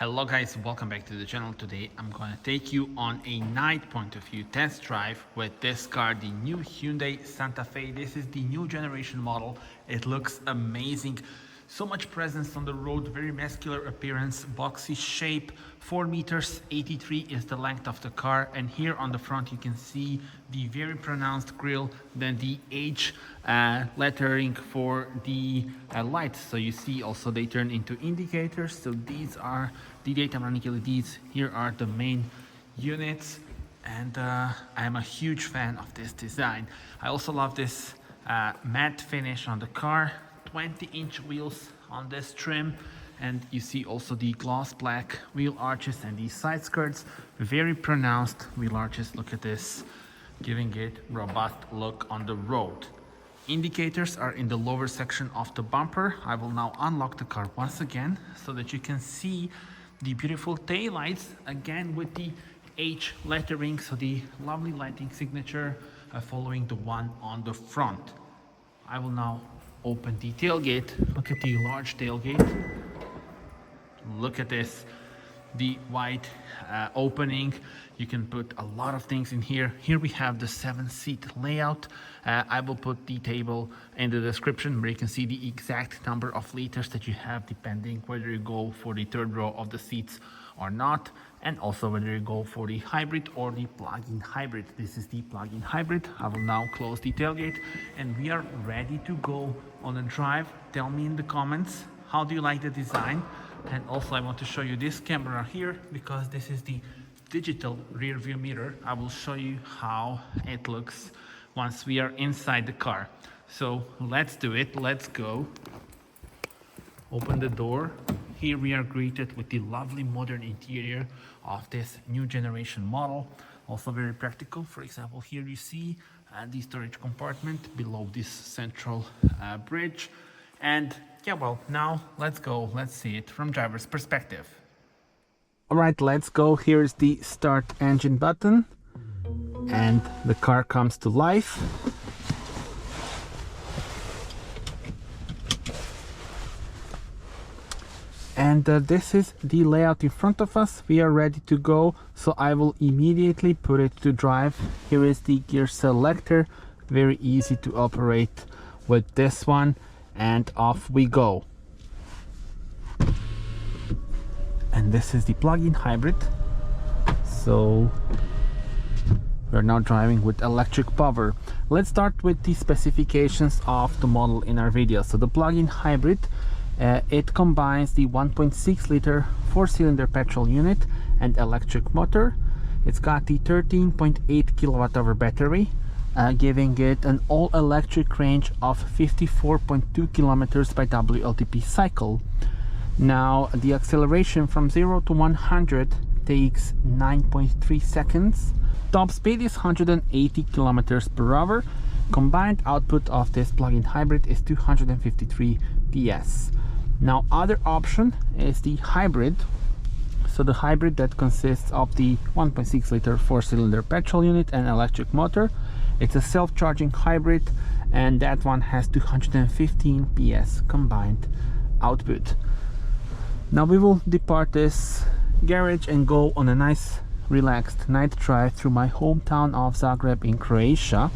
Hello guys, welcome back to the channel. Today I'm gonna take you on a night point of view test drive with this car, the new Hyundai Santa Fe. This is the new generation model. It looks amazing. So much presence on the road, very muscular appearance, boxy shape. 4 meters 83 is the length of the car, and here on the front you can see the very pronounced grille, then the H lettering for the lights. So you see also they turn into indicators. So these are the daytime running LEDs. Here are the main units, and I am a huge fan of this design. I also love this matte finish on the car. 20-inch wheels on this trim, and you see also the gloss black wheel arches and the side skirts, very pronounced wheel arches. Look at this, giving it robust look on the road. Indicators are in the lower section of the bumper. I will now unlock the car once again so that you can see the beautiful tail lights, again with the H lettering, so the lovely lighting signature following the one on the front. I will now open the tailgate. Look at the large tailgate. Look at this, the wide opening. You can put a lot of things in here. Here we have the 7-seat layout. I will put the table in the description where you can see the exact number of liters that you have, depending whether you go for the third row of the seats or not, and also whether you go for the hybrid or the plug-in hybrid. This is the plug-in hybrid. I will now close the tailgate and we are ready to go on a drive. Tell me in the comments, how do you like the design? And also I want to show you this camera here, because this is the digital rear view mirror. I will show you how it looks once we are inside the car. So let's do it, let's go. Open the door. Here we are greeted with the lovely modern interior of this new generation model. Also very practical. For example, here you see the storage compartment below this central bridge. And yeah, well, now let's go. Let's see it from driver's perspective. All right, let's go. Here's the start engine button and the car comes to life. And this is the layout in front of us. We are ready to go, so I will immediately put it to drive. Here is the gear selector, very easy to operate with this one, and off we go. And this is the plug-in hybrid, so we're now driving with electric power. Let's start with the specifications of the model in our video. So the plug-in hybrid, it combines the 1.6 liter 4-cylinder petrol unit and electric motor. It's got the 13.8 kilowatt-hour battery, giving it an all-electric range of 54.2 kilometers by WLTP cycle. Now the acceleration from 0 to 100 takes 9.3 seconds. Top speed is 180 kilometers per hour. Combined output of this plug-in hybrid is 253 PS. Now other option is the hybrid. So the hybrid that consists of the 1.6 liter 4-cylinder petrol unit and electric motor. It's a self-charging hybrid, and that one has 215 PS combined output. Now we will depart this garage and go on a nice relaxed night drive through my hometown of Zagreb in Croatia.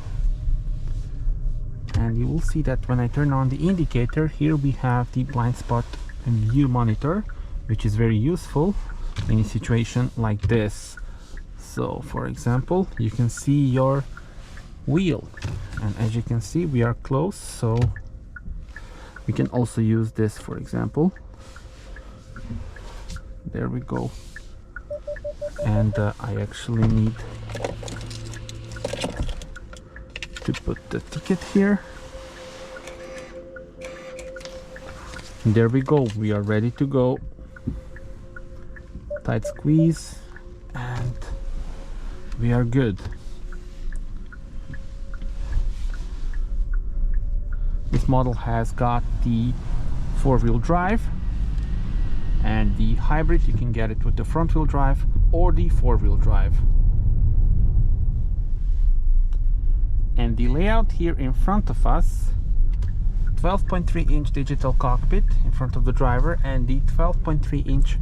And you will see that when I turn on the indicator, here we have the blind spot and view monitor, which is very useful in a situation like this. So for example, you can see your wheel, and as you can see we are close, so we can also use this. For example, there we go. And I actually need to put the ticket here. And there we go, we are ready to go. Tight squeeze and we are good. This model has got the 4-wheel drive, and the hybrid you can get it with the front-wheel drive or the 4-wheel drive. And the layout here in front of us, 12.3-inch digital cockpit in front of the driver, and the 12.3-inch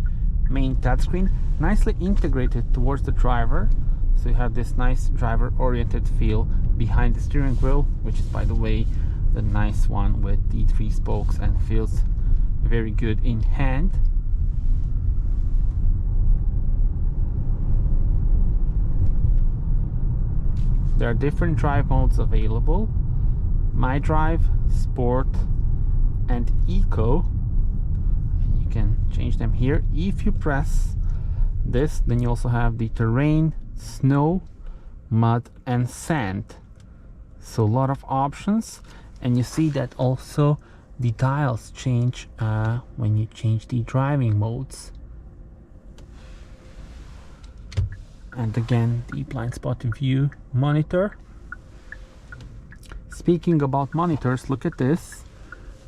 main touchscreen, nicely integrated towards the driver, so you have this nice driver oriented feel behind the steering wheel, which is, by the way, the nice one with the 3 spokes and feels very good in hand. There are different drive modes available: My Drive, Sport and Eco, and you can change them here. If you press this, then you also have the terrain, snow, mud and sand, so a lot of options. And you see that also the dials change when you change the driving modes. And again, the blind spot view monitor. Speaking about monitors, look at this.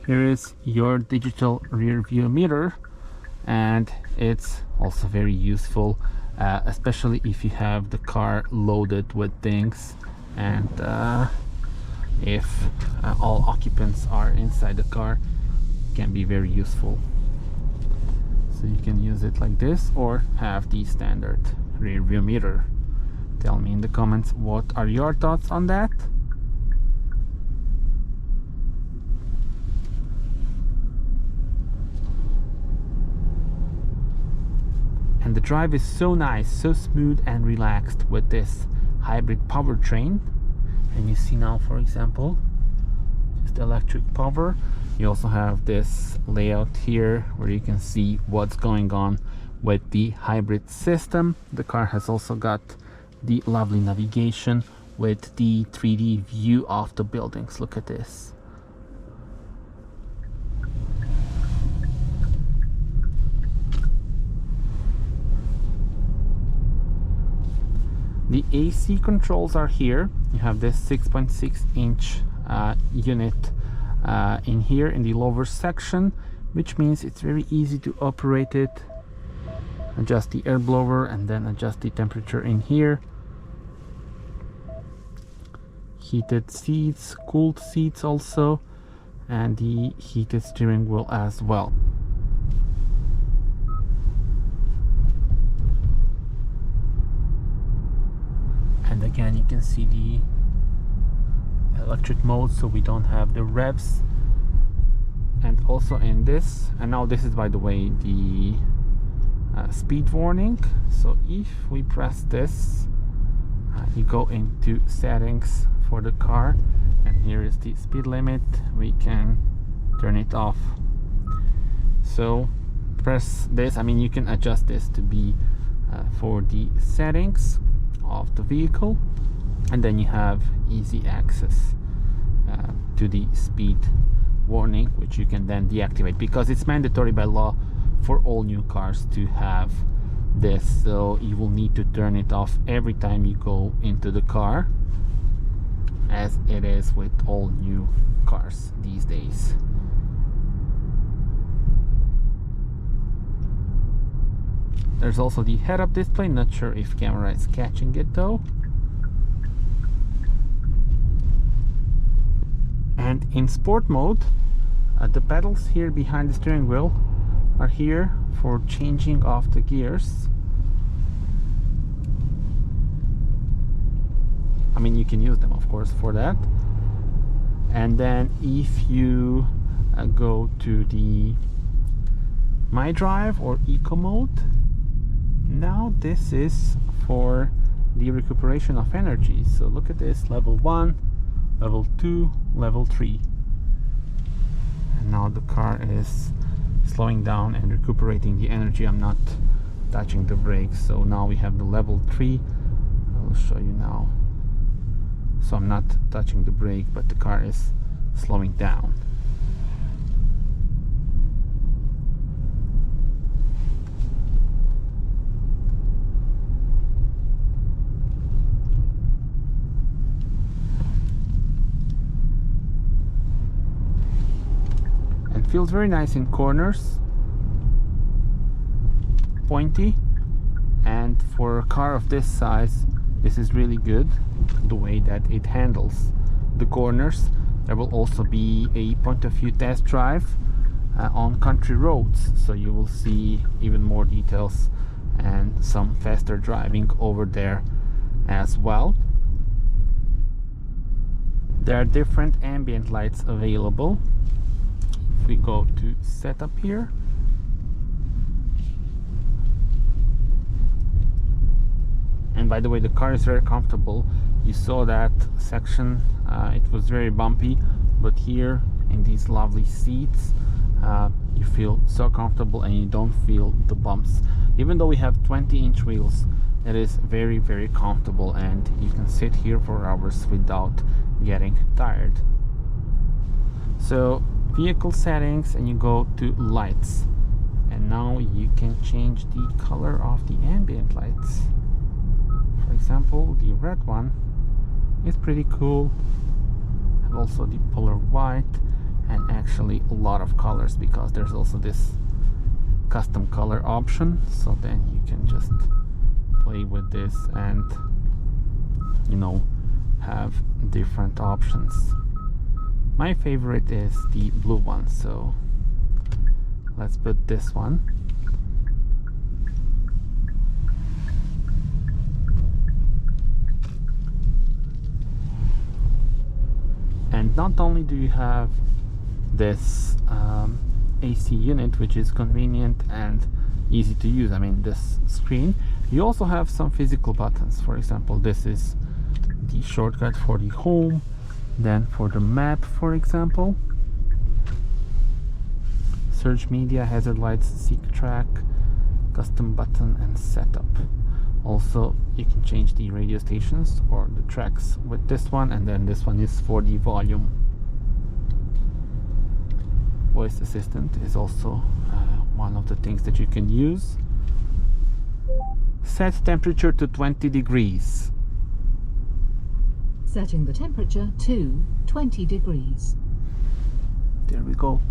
Here is your digital rear view mirror, and it's also very useful, especially if you have the car loaded with things, and if all occupants are inside the car, it can be very useful. So you can use it like this or have the standard rear view mirror. Tell me in the comments, what are your thoughts on that? And the drive is so nice, so smooth and relaxed with this hybrid powertrain. And you see now, for example, just electric power. You also have this layout here where you can see what's going on with the hybrid system. The car has also got the lovely navigation with the 3D view of the buildings. Look at this. The AC controls are here. You have this 6.6-inch unit in here in the lower section, which means it's very easy to operate it. Adjust the air blower and then adjust the temperature in here. Heated seats, cooled seats also, and the heated steering wheel as well. And again, you can see the electric mode, so we don't have the revs. And also in this, and now this is, by the way, the speed warning. So if we press this, you go into settings for the car, and here is the speed limit. We can turn it off. So press this. I mean, you can adjust this to be for the settings of the vehicle, and then you have easy access to the speed warning, which you can then deactivate, because it's mandatory by law for all new cars to have this. So you will need to turn it off every time you go into the car, as it is with all new cars these days. There's also the head-up display. Not sure if camera is catching it though. And in sport mode, the pedals here behind the steering wheel are here for changing off the gears. I mean, you can use them, of course, for that. And then if you go to the My Drive or Eco mode, now this is for the recuperation of energy. So look at this: level 1, level 2, level 3. And now the car is slowing down and recuperating the energy. I'm not touching the brakes, so now we have the level 3. I'll show you now. So I'm not touching the brake, but the car is slowing down. And feels very nice in corners, pointy, and for a car of this size, this is really good, the way that it handles the corners. There will also be a point of view test drive on country roads, so you will see even more details and some faster driving over there as well. There are different ambient lights available. If we go to setup here, and by the way, the car is very comfortable. You saw that section, it was very bumpy, but here in these lovely seats you feel so comfortable and you don't feel the bumps. Even though we have 20-inch wheels, it is very, very comfortable, and you can sit here for hours without getting tired. So vehicle settings, and you go to lights, and now you can change the color of the ambient lights. For example, the red one is pretty cool. Have also the polar white, and actually a lot of colors, because there's also this custom color option, so then you can just play with this and, you know, have different options. My favorite is the blue one, so let's put this one. And not only do you have this AC unit, which is convenient and easy to use, I mean this screen, you also have some physical buttons. For example, this is the shortcut for the home, then for the map, for example, search media, hazard lights, seek track, custom button, and setup. Also, you can change the radio stations or the tracks with this one, and then this one is for the volume. Voice assistant is also one of the things that you can use. Set temperature to 20 degrees. Setting the temperature to 20 degrees. There we go.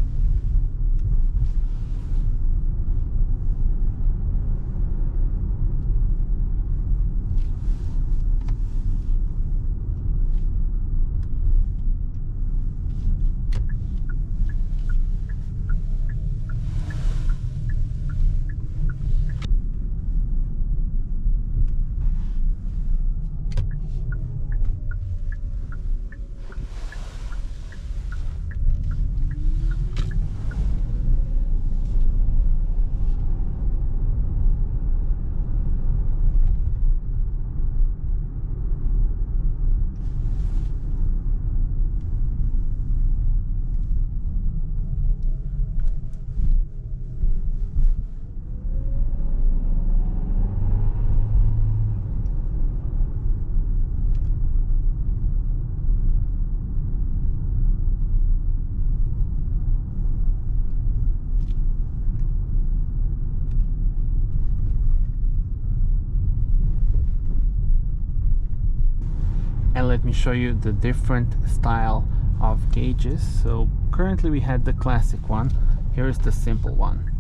And let me show you the different style of gauges. So currently we had the classic one, here is the simple one,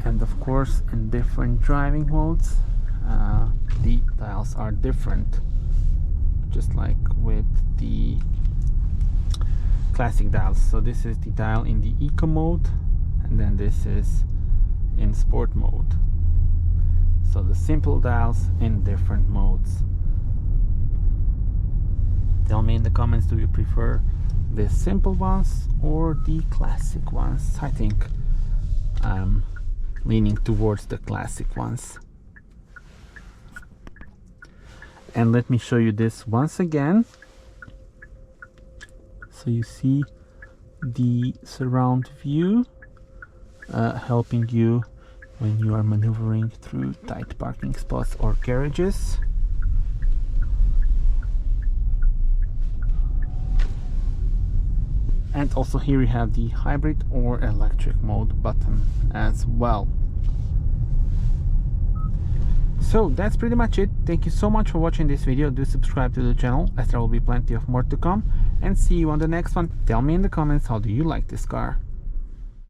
and of course in different driving modes the dials are different, just like with the classic dials. So this is the dial in the eco mode, and then this is in sport mode. So the simple dials in different modes. Tell me in the comments, do you prefer the simple ones or the classic ones? I think I'm leaning towards the classic ones. And let me show you this once again. So you see the surround view helping you when you are maneuvering through tight parking spots or garages. And also here you have the hybrid or electric mode button as well. So that's pretty much it. Thank you so much for watching this video. Do subscribe to the channel, as there will be plenty of more to come, and see you on the next one. Tell me in the comments, how do you like this car?